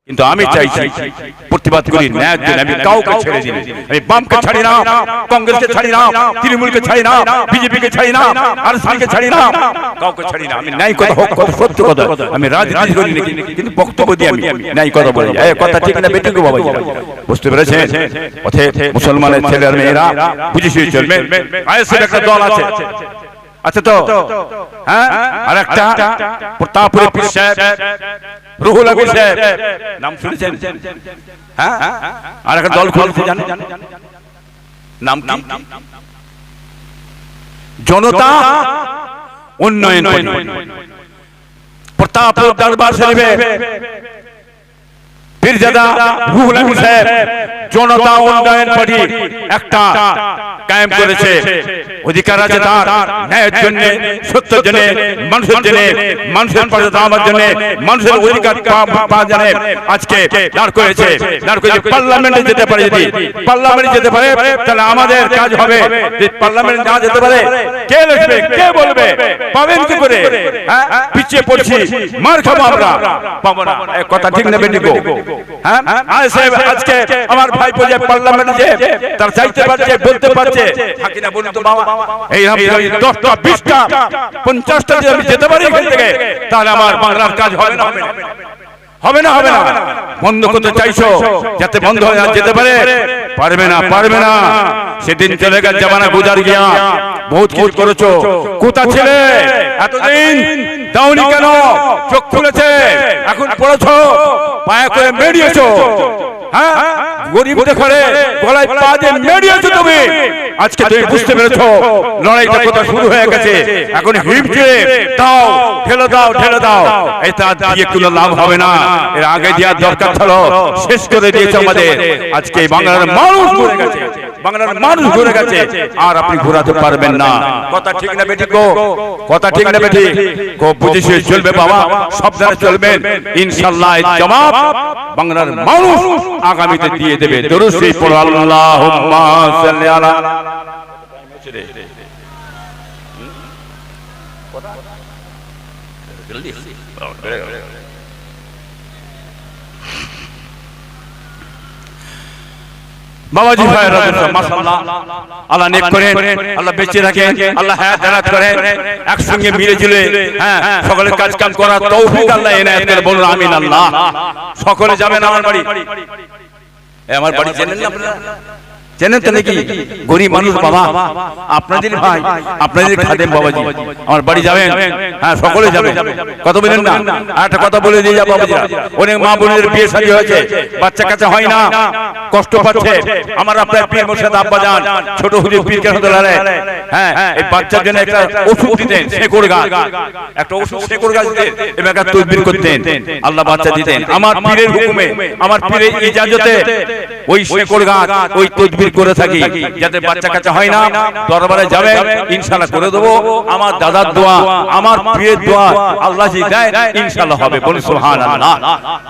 কিন্তু আমি চাইছি প্রতিবাদ করি ন্যায়ের জন্য। আমি কাউকে ছেড়ে দিই, আমি বামকে ছাড়ি না, কংগ্রেসকে ছাড়ি না, তৃণমূলকে ছাড়ি না, বিজেপিকে ছাড়ি না, আরএসপিকে ছাড়ি না, কাউকে ছাড়ি না। আমি ন্যায় কথা হোক, কথা সত্য কথা, আমি রাজনীতি করি না, কিন্তু বক্তব্য দিই আমি ন্যায় কথা বলি। এই কথা ঠিক না বেঠিক বাবা, বুঝতে পেরেছেন? অতএব মুসলমানের ছেলে আর মেয়েরা বুঝে শুয়ে চলবে। আইএসএফ একটা দল আছে, আচ্ছা তো হ্যাঁ, আর একটা প্রতাপপুরের পীর সাহেব রুহুল আমিন সাহেব, নাম শুনেছেন? হ্যাঁ, আর একটা দল খুলেছে, জানেন নাম কি? জনতা উন্নয়ন পার্টি। প্রতাপপুর দরবার শরীফে পীরজাদা রুহুল আমিন সাহেব জনতা উন্নয়ন পার্টি একটা কায়েম করেছে। অধিকার আছে তার ন্যায়ের জন্য, সত্যের জন্য, মানুষের জন্য, মানুষের পাশে দাঁড়ানোর জন্য, মানুষের অধিকার পাওয়ার জন্য আজকে দাঁড় করেছে। পার্লামেন্টে যেতে পারে, যদি পার্লামেন্টে যেতে পারে তাহলে আমাদের কাজ হবে। যদি পার্লামেন্টে না যেতে পারে কে লিখবে, কে বলবে, পাবেন কি করে? পিছিয়ে পড়ছি, মার খাবো আমরা, পাবো না। কথা ঠিক না বেটি গো? হ্যাঁ, আজকে আমার ভাই বলে পার্লামেন্টে তার চাইতে পারছে, বলতে পারছে, থাকি না বলুন তো বাবা। এই 10টা 20টা 50টা যদি আমি যেতে পারি এখান থেকে, তাহলে আমার বাংলার কাজ হবে না, হবে না, হবে না। বন্ধ করতে চাইছো যাতে বন্ধ হয়ে যেতে পারে, পারবে না, পারবে না। সেদিন চলে গেল জামানা, গুজার গিয়া। বহুত কিছু করেছো, কোথা ছেলে এতদিন দাওনি কেন? চোখ খুলেছে, এখন পড়েছো, পায়ে করে মেরিয়েছো। হ্যাঁ, গরিব দেখে গলায় পা দিয়ে মেরিয়েছো তুমি। আজকে তুমি বুঝতে পেরেছো লড়াইটা কোথা শুরু হয়ে গেছে। এখন হিমচে দাও, ঠেলে দাও, ঠেলে দাও। এটা দিয়ে কোনো লাভ হবে না। এর আগে দেওয়ার দরকার ছিল, শেষ করে দিয়েছে আমাদের। আজকে বাংলার মানুষ ঘুরে গেছে, বাংলার মানুষ ঘুরে গেছে, আর আপনি ঘোরাতে পারবেন না। কথা ঠিক না বেটি গো? কথা ঠিক না বেটি? খুব বুঝে শুয়ে চলবে বাবা, সাবধানে চলবেন। ইনশাআল্লাহ জবাব বাংলার মানুষ আগামীতে দিয়ে দেবে। দরুদ শরীফ পড়ো, আল্লাহুম্মা সাল্লি আলা। বাবাজি ভাইরা মাশাআল্লাহ, আল্লাহ নেক করেন, আল্লাহ বেঁচে রাখেন, আল্লাহ হায়াত দারাজ করেন। একসঙ্গে মিলে ঝুলে হ্যাঁ সকলের কাজ কাম করার তৌফিক আল্লাহ এনায়েত করে। বলুন আমিন। আল্লাহ সকলে যাবেন আমার বাড়ি। আমার বাড়ি চেনেন না আপনারা? চেনেন তো নাকি? গরিব মানুষ বাবা, আপনাদের ভাই, আপনাদের খাদেম বাবাজি। আমার বাড়ি যাবেন, হ্যাঁ সকলে যাবেন। কত বলেন না? আর একটা কথা বলে দিয়ে যাবো বাবাজি, অনেক মা বোনের বিয়ে শাদী হয়েছে, বাচ্চা কাচ্চা হয় না, কষ্ট পাচ্ছে। আমার আপনার পীর মুর্শিদ আব্বা জান ছোট হুজুর পীর কেরামতুল্লাহ, হ্যাঁ এই বাচ্চার জন্য একটা ওষুধ দিতেন, শেকড় গাছ, একটা ওষুধ শেকড় গাছ দিতেন, এবং একটা তদবির করতেন, আল্লাহ বাচ্চা দিতেন। আমার পীরের হুকুমে, আমার পীরের ইজাজতে ওই শেকড় গাছ, ওই তদবির করে থাকি, যাতে বাচ্চা কাচ্চা হয় না। দরবারে যাবেন, ইনশাআল্লাহ করে দেবো। আমার দাদার দোয়া, আমার পীরের দোয়া, আল্লাহ জি দেয়, ইনশাআল্লাহ হবে। বলুন সুবহানাল্লাহ।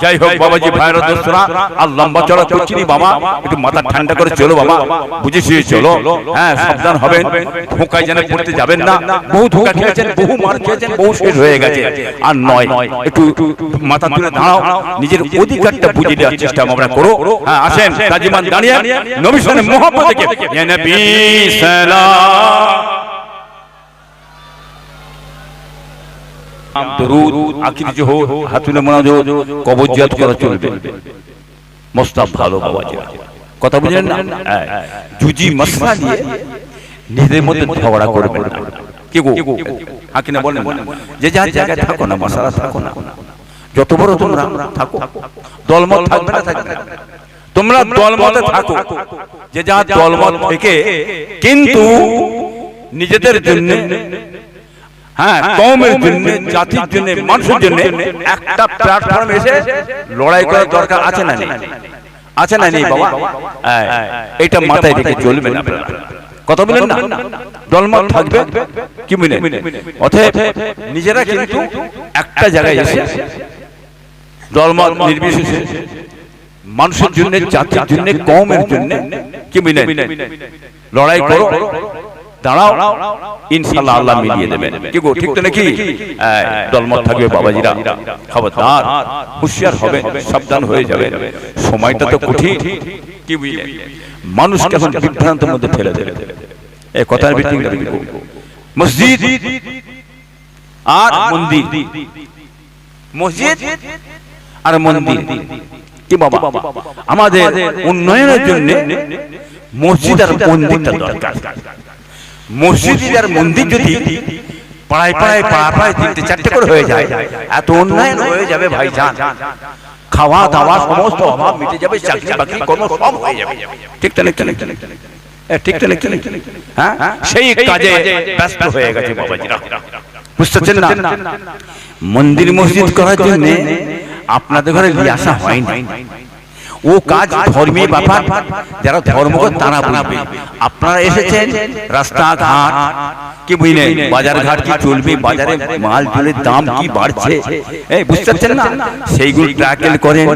যাই হোক বাবাজি ভাইরা দোস্তরা, আর লম্বা চড়া করছি নি বাবা, একটু মাথা ঠান্ডা করে চলো বাবা, বুঝে শুয়ে চলো। হ্যাঁ সাবধান হবেন, ধোঁকায় যেন পড়তে যাবেন না। বহু ধোঁকা খেয়েছেন, বহু মার খেয়েছেন, বহু শেষ হয়ে গেছে। আর নয়, একটু মাথা তুলে দাঁড়াও, নিজের অধিকারটা বুঝে দেওয়ার চেষ্টা আমরা করো। হ্যাঁ আসেন কাজীমান দাঁড়িয়ে নবী সাল্লাল্লাহু আলাইহি মোহাম্মদ কে ইয়া নবী সালাম দরুদ আখির যে হো হাতুনে মুনাজাত কবজিয়াত করা চলবে। মোস্তাফ ভালো বাবাজি, কথা বুঝলেন না? জুজি মাসলা নিয়ে নিজেদের মধ্যে ঝগড়া করবেন না। কি গো হাকিনা বলেন, যে যার জায়গায় থাকো না, মাসালা থাকো না, যত বড় তোমরা থাকো, দলমত থাকবে না, থাকবে না, তোমরা দলমতে থাকো, যে যা দলমত থেকে, কিন্তু নিজেদের জন্য, হ্যাঁ কওমের জন্য, জাতির জন্য, মানুষের জন্য একটা প্ল্যাটফর্ম এসে লড়াই করার দরকার আছে না নেই? আছে না নেই বাবা? এটা মাথায় রেখে চলবে না। কথা বলেন না? দলমত থাকবে কি মিলে? অতএব নিজেরা কিন্তু একটা জায়গায় এসে দলমত নির্বিশেষে মানুষের জন্য, জাতির জন্য, কওমের জন্য কি মিলে লড়াই করো। দাঁড়াও, ইনশাআল্লাহ আল্লাহ মিলিয়ে দেবেন। কি গো, ঠিক তো নাকি? দলমত থাকবে বাবাজিরা, খবরদার, হুঁশিয়ার হবে, সাবধান হয়ে যাবে। সময়টা তো কঠিন, কি বুঝলে, মানুষকে এখন বিভ্রান্তের মধ্যে ফেলে দেবে। এই কথার ভিত্তিতে মসজিদ আর মন্দির, মসজিদ আর মন্দির, কি বাবা, আমাদের উন্নয়নের জন্য মসজিদ আর মন্দিরটা দরকার। মসজিদ আর মন্দির যদি পাড়ায় পাড়ায় পাড়ায় 3-4টে করে হয়ে যায়, এত উন্নয়ন হয়ে যাবে ভাইজান, খাওয়া দাওয়া সমস্ত অভাব মিটে যাবে, চাকরি বাকরি কর্ম সব হয়ে যাবে। ঠিক তো নাকি? ঠিক তো নাকি? হ্যাঁ, সেই কাজে ব্যস্ত হয়ে গেছে বাবাজিরা, বুঝতেছেন না? মন্দির মসজিদ করার জন্য আপনাদের ঘরে নিয়ে আসা হয়নি। ও কাজ ধর্মীয় ব্যাপার, যারা ধর্মকে তারা বুঝবে। আপনারা এসেছেন রাস্তাঘাট, কি বুঝলেন, বাজার ঘাট কি চলবে, বাজারে মাল জলের দাম কি বাড়ছে, বুঝতে পারছেন না? সেইগুলো ট্যাকেল করেন।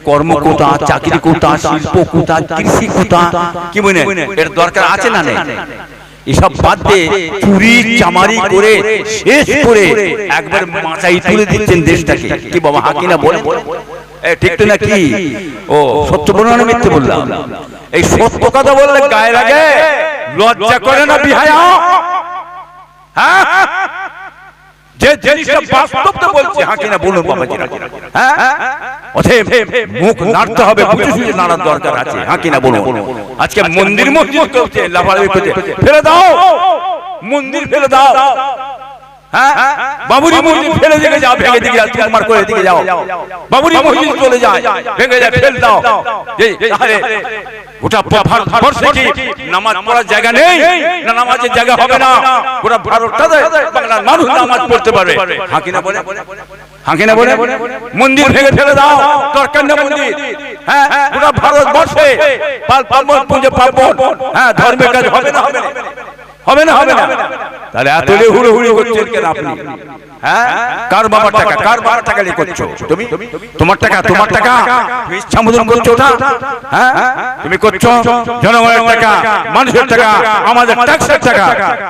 কর্ম কোথা, চাকরি কোথা, শিল্প কোথা, কৃষি কোথা, কি বুঝলেন, এর দরকার আছে না নেই? এসব বাদ দিয়ে চুরি চামারি করে শেষ করে একবার মাথায় তুলে দিচ্ছেন দেশটাকে, কি বাবা, হাকিনা বলে? ঠিক তো নাকি? ও সত্য বললাম না মিথ্যে বললাম? এই সত্য কথা বললে গায়ে লাগে, লজ্জা করে না বিহায়া? হ্যাঁ, যে জিনিসটা বাস্তব তো বলছি, হাকিনা বলুন বাবাজিরা। হ্যাঁ, অতএব মুখ নাড়তে হবে, বুঝে সুঝে নাড়ার দরকার আছে, হাকিনা বলুন। আজকে মন্দির মসজিদ করছে, লাফালাফি করছে, ফেলে দাও মন্দির, ফেলে দাও। হ্যাঁ, বাবুরি মসজিদ ফেলে দিকে যাও, ভেঙে দিকে যাও, তোমার করে দিকে যাও, বাবুরি মসজিদ চলে যায়, ভেঙে যায়, ফেল দাও। গোটা ভারতবর্ষে কি নামাজ পড়ার জায়গা নেই? না, নামাজের জায়গা হবে না। গোটা ভারতটাতে বাংলার মানুষ নামাজ পড়তে পারবে। হাকিনা বলে, হাকিনা বলে মন্দির ভেঙে ফেলে দাও, দরকার নেই মন্দির। হ্যাঁ, গোটা ভারতবর্ষে পার্বণ পুজো পার্বণ, হ্যাঁ, ধর্মের কাজ হবে না, হবে না, হবে না, হবে না। তাহলে এত হুড়োহুড়ি করছেন কেন আপনি? হ্যাঁ, কার বাবার টাকা, কার বাবার টাকা নিয়ে করছো তুমি? তোমার টাকা, তোমার টাকা, ইচ্ছা মতন করছো ওটা। হ্যাঁ, তুমি করছো জনগণের টাকা, মানুষের টাকা, আমাদের ট্যাক্সের টাকা।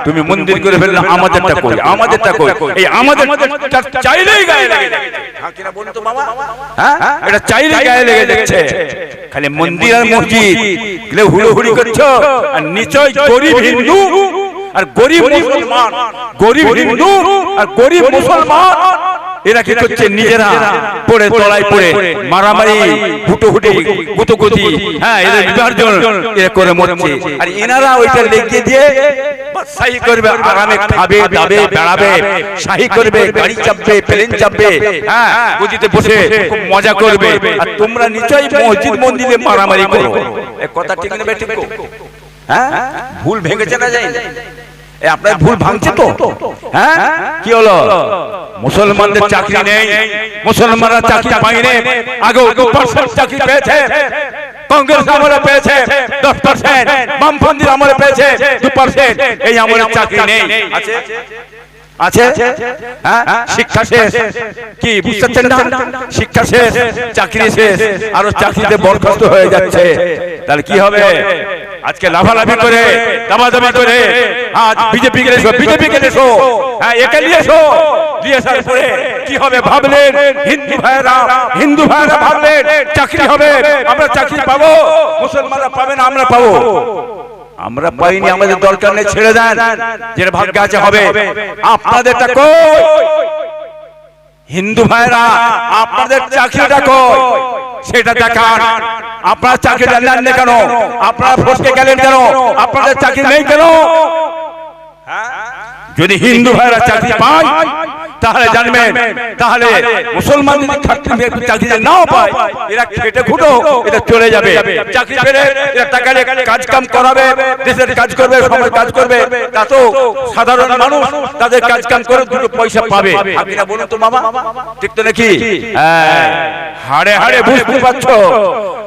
তুমি মন্দির করে ফেললে, আমাদেরটা কই, আমাদেরটা কই? এই আমাদের চাইলেই গায়ে লেগে যাচ্ছে। হাকিনা বলুন তো মামা, হ্যাঁ, এটা চাইলেই গায়ে লেগে যাচ্ছে। খালি মন্দির আর মসজিদ হুড়োহুড়ি করছো, আর নিচয় গরিব হিন্দু আর গরিব মুসলমান, গরিব হিন্দু আর গরিব মুসলমান, এরা কি করছে? নিজেরা পড়ে তলায় পড়ে মারামারি, হুটোহুটি, গুতোগুতি, হ্যাঁ, এদের বিভাজন এরা করে মরছে। আর এনারা ওইটা লেগে দিয়ে শাহী করবে, আরামে খাবে দাবে বেড়াবে, শাহী করবে, গাড়ি চাপবে, প্লেন চাপবে, হ্যাঁ, গদিতে বসে খুব মজা করবে। আর তোমরা নিশ্চয়ই মসজিদ মন্দিরে মারামারি করো। এই কথা ঠিক না বেঠিক? হ্যাঁ, ভুল ভেঙেছে না যাই? আপনার ভুল ভাঙছে তো? হ্যাঁ, কি হলো? মুসলমানদের চাকরি নেই, মুসলমানরা চাকরি পায়নি। আগে 2% চাকরি পেয়েছে, কংগ্রেস আমলে পেয়েছে 10%, বামপন্থীর আমলে পেয়েছে 2%, এই আমলে চাকরি নেই। আছে আছে, হ্যাঁ, শিক্ষা শেষ, কি বুঝতেছেন না? শিক্ষা শেষ, চাকরি শেষ, আরো চাকরিতে বরখাস্ত হয়ে যাচ্ছে। তাহলে কি হবে? আজকে লাফালাফি করে, দাবাদাবি করে, আজ বিজেপি কে এসো, বিজেপি কে এসো, হ্যাঁ, একে নিয়ে এসো, দিয়ে আসার পরে কি হবে ভাবলেন? হিন্দু ভাইরা ভাবলেন চাকরি হবে, আমরা চাকরি পাবো, মুসলমানরা পাবে না, আমরা পাবো। আমরা পাইনি, আমাদের দরকার নেই, ছেড়ে দেন, যেটা ভাগ্যে আছে হবে। আপনাদেরটা কই? হিন্দু ভাইরা আপনাদের চাকরিটা কই সেটা দেখান। আপনারা চাকরিটা নেন না কেন? আপনারা ফসকে গেলেন কেন? আপনাদের চাকরি নেই কেন? যদি হিন্দু ভাইরা চাকরি পায় তাহলে জানবেন, তাহলে মুসলমান যদি চাকরি নাও পায়, এরা খেটে খুটো এটা চলে যাবে। চাকরি পেলে এরা টাকা কাজ কাম করাবে, দেশের কাজ করবে, সমাজের কাজ করবে, তাতেও সাধারণ মানুষ তাদের কাজ কাম করে দুটো পয়সা পাবে। আপনারা বলুন তো মামা, ঠিক তো নাকি? হাড়ে হাড়ে বুঝতে পারছো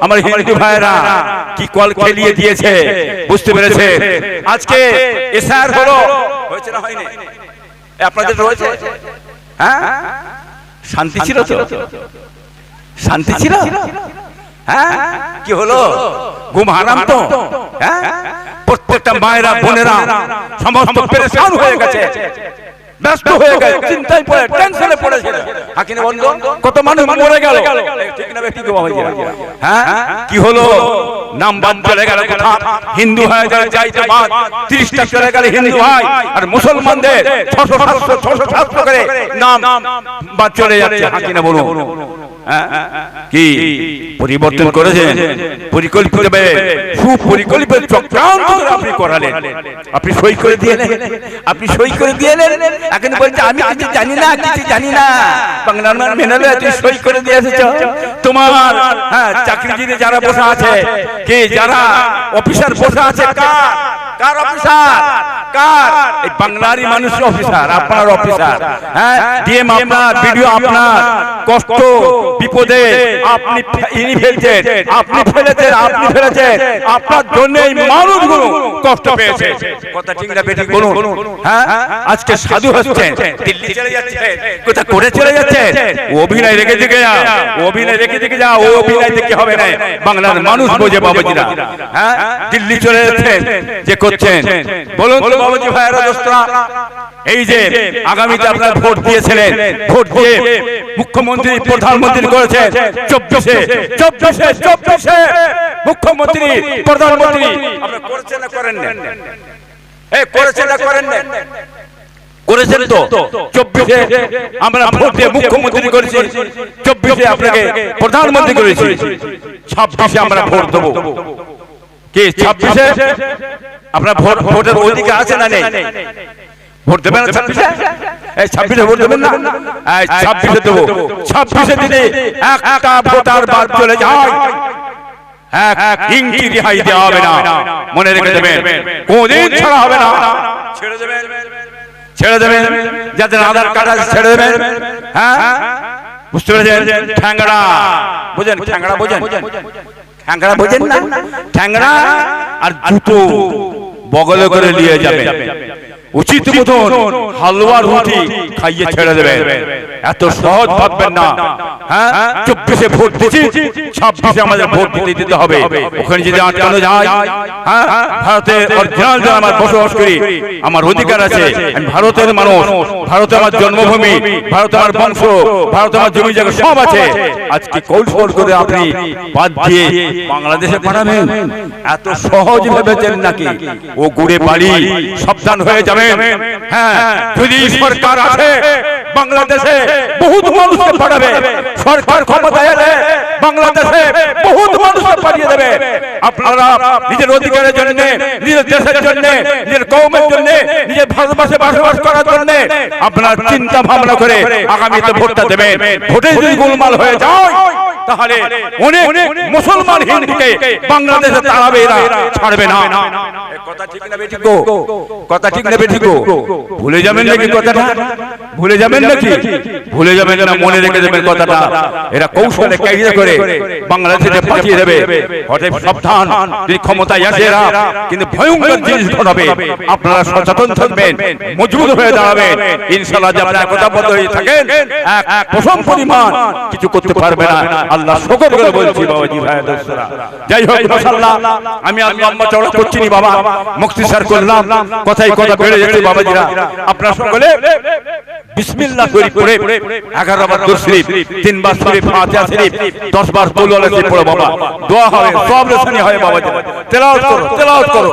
আমার হিন্দু ভাইরা কি কল খেলিয়ে দিয়েছে, বুঝতে পেরেছে? আজকে এসআর হলো, হয়েছে না হয়নি? আপনাদের রয়েছে? হ্যাঁ, শান্তি ছিল তো? শান্তি ছিল? হ্যাঁ, কি হলো? ঘুম হারাম তো? হ্যাঁ, প্রত্যেক প্রত্যেকটা মায়েরা বোনেরা সমস্ত পেরেশান হয়ে গেছে, ব্যস্ত হয়ে গেছে, চিন্তায় পড়ে টেনশনে পড়েছে। হাকিনে বন্ধু কত মানুষ মরে গেল, ঠিক না ঠিক হ্যাঁ কি হলো? নাম বাদ চলে গেল, কথা হিন্দু হয়ে যাইতে বাদ 30টা চলে গেল হিন্দু হয়, আর মুসলমানদের 600-700 করে নাম বাদ চলে যাচ্ছে। হাকিনে বলুন কি পরিবর্তন করেছেন? পরিকল্পিতভাবে সুপরিকল্পিত চক্রান্ত আপনি করালেন, আপনি সই করে দিলেন, আপনি সই করে দিলেন। এখন বলছে আমি কিছু জানি না, কিছু জানি না। বাংলার মান মেনে লয়ে তুই সই করে দিয়ে এসেছ। তোমার চাকরিজীবী যারা বসে আছে, কি যারা অফিসার বসে আছে, কার অফিসার? কার? এই বাংলারই মানুষ অফিসার, আপনার অফিসার। হ্যাঁ, ডিএম আপনার, বিডিও আপনার। কষ্ট বিপদে আপনি ফেলছেন, আপনি ফেলেছেন, আপনি ফেলেছেন। আপনার জন্য এই মানুষগুলো কষ্ট পেয়েছে। কথা ঠিক না বেঠিক বলুন? হ্যাঁ, আজকে সাধু হচ্ছেন, দিল্লি চলে যাচ্ছে, কোথা করে চলে যাচ্ছে। অভিনয় রেখে দিকে যা, অভিনয় রেখে দিকে যা, ও অভিনয় দেখে হবে না। বাংলার মানুষ বোঝে বাবাজিরা। হ্যাঁ, দিল্লি চলে যাচ্ছেন, যে করছেন বলুন তো বাবাজি ভাইরা দোস্তরা। এই যে আগামীতে আপনারা ভোট দিয়েছিলেন, ভোট দিয়ে মুখ্যমন্ত্রী প্রধানমন্ত্রী করেছে 24-এ মুখ্যমন্ত্রী প্রধানমন্ত্রী আপনারা করেছেন না করেন না? করেছেন না করেন না? করেছেন তো। 24-এ আমরা ভোট দিয়ে মুখ্যমন্ত্রী করেছি, 24-এ আপনাকে প্রধানমন্ত্রী করেছি, 26-এ আমরা ভোট দেবো। কি 26-এ আপনার ভোটের অধিকার আছে না নেই? ভোট দেবেন না 26-এ? 26-এ ভোট দেবেন না? 26-এ দেবো। 26-এ যদি একটা ভোটার বাদ চলে যায়, ইঞ্চি রেহাই দেওয়া হবে না, মনে রেখে দেবেন। কোনদিন ছাড়া হবে না, ছেড়ে দেবেন, ছেড়ে দেবেন। যাদের আধার কার্ড আছে ছেড়ে দেবেন। হ্যাঁ, বুঝতে পেরেছেন? ঠ্যাংরা বোঝেন? ঠ্যাংরা বোঝেন? ঠ্যাংরা বোঝেন না? ঠ্যাংরা আর জুতো বগলে করে নিয়ে যাবে, উচিত মতন হালুয়া রুটি খাইয়ে ছেড়ে দেবে। এত সহজ ভাববেন না। হ্যাঁ, 24-এ ভোট দিচ্ছি, 26-এ আমাদের ভোট দিতে হবে। ওখানে যদি আটকানো যায়, হ্যাঁ, ভারতে অরিজিনাল যারা আমরা বসবাস করি, আমার অধিকার আছে। আমি ভারতের মানুষ, ভারতে আমার জন্মভূমি, ভারতে আমার বংশ, ভারতে আমার জমি জায়গা সব আছে। আজকে কৌশল করে আপনি বাদ দিয়ে বাংলাদেশে পাঠাবেন, এত সহজ ভেবেছেন নাকি? ও গুড়ে বাড়ি, সাবধান হয়ে যাবে। হ্যাঁ, যদি সরকার আছে বাংলাদেশে বহুত মানুষকে পাঠাবে। সরকার ক্ষমতায় এলে বাংলাদেশে বহুত মানুষকে পাঠিয়ে দেবে। আপনারা নিজের অধিকারের জন্য, নিজের দেশের জন্য, নিজের কওমের জন্য, নিজের ভারতবর্ষে বসবাস করার জন্য আপনারা চিন্তা ভাবনা করে আগামীতে ভোটটা দেবেন। ভোটে যদি গোলমাল হয়ে যায়, তাহলে অনেক মুসলমান হিন্দুকে বাংলাদেশে তাড়াবে, এরা ছাড়বে না। কথা ঠিক না বেঠিক? কথা ঠিক না বেঠিক? ভুলে যাবেন নাকি কথাটা? ভুলে যাবেন নাকি? ভুলে যাবেন না, মনে রেখে দেবেন কথাটা। এরা কৌশলে কায়দা করে বাংলাদেশে পাঠিয়ে দেবে। অতএব সাবধান, যদি ক্ষমতায় আসে এরা কিন্তু ভয়ঙ্কর জিনিস ঘটাবে। আপনারা সচেতন থাকবেন, মজবুত হয়ে দাঁড়াবেন। ইনশাআল্লাহ যদি আপনারা একতাবদ্ধ হয়ে থাকেন, এক প্রথম পরিমাণ কিছু করতে পারবে না। আল্লাহ শুকর করে বলছি বাবাজি ভাই দোস্তরা। যাই হোক মাশাআল্লাহ, আমি আর লম্বা চওড়া করছি না বাবা, মুখতিসার করলাম, কথাই কথা বেড়ে যাচ্ছে বাবাজিরা। আপনারা সকলে বিসমিল্লাহ শরীফ পড়ে 11 বার দুরূদ শরীফ, 3 বার শরীফ ফাতিহা শরীফ, 10 বার কুল ওয়ালা শরীফ পড়ো বাবা। দোয়া হবে, সব রেশানি হয় বাবাজি। তেলাওয়াত করো, তেলাওয়াত করো।